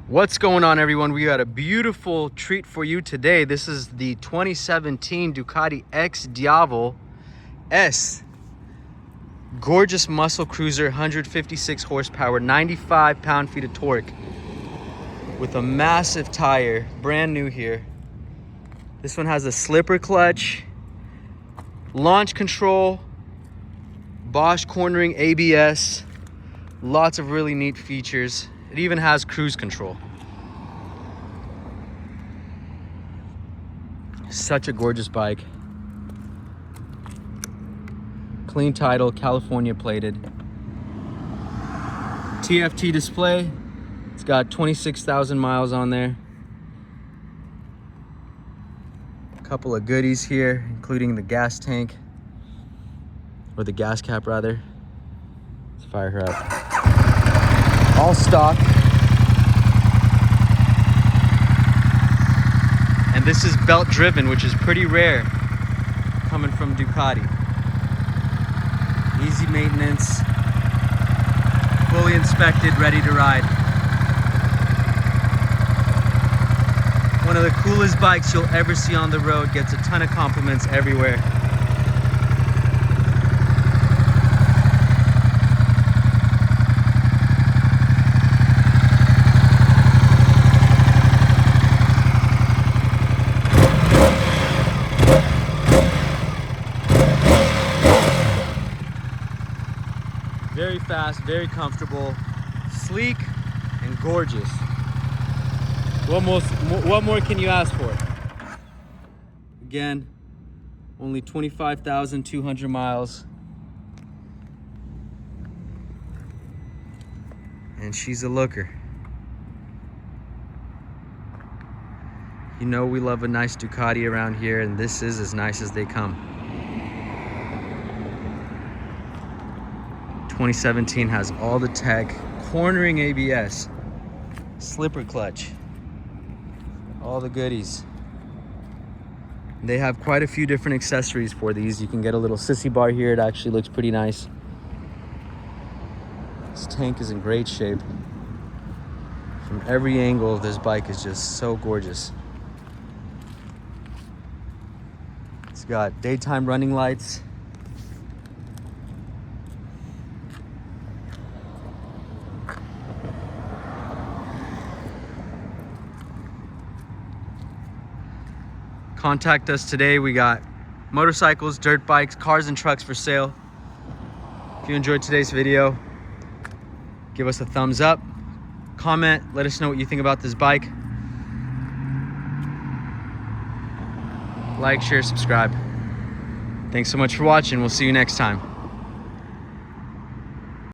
What's going on, everyone? We got a beautiful treat for you today. This is the 2017 Ducati XDiavel S. Gorgeous muscle cruiser, 156 horsepower, 95 pound-feet of torque with a massive tire, brand new here. This one has a slipper clutch, launch control, Bosch cornering ABS, lots of really neat features. It even has cruise control. Such a gorgeous bike. Clean title, California plated. TFT display. It's got 26,000 miles on there. A couple of goodies here, including the gas tank, or the gas cap rather. Let's fire her up. All stock. And this is belt driven, which is pretty rare coming from Ducati. Easy maintenance, fully inspected, ready to ride. One of the coolest bikes you'll ever see on the road, gets a ton of compliments everywhere. Very fast, very comfortable, sleek, and gorgeous. What more can you ask for? Again, only 25,200 miles. And she's a looker. You know we love a nice Ducati around here, and this is as nice as they come. 2017 has all the tech, cornering ABS, slipper clutch, all the goodies. They have quite a few different accessories for these. You can get a little sissy bar here. It actually looks pretty nice. This tank is in great shape. From every angle, this bike is just so gorgeous. It's got daytime running lights. Contact us today. We got motorcycles, dirt bikes, cars, and trucks for sale. If you enjoyed today's video, give us a thumbs up, comment, let us know what you think about this bike. Like, share, subscribe. Thanks so much for watching. We'll see you next time.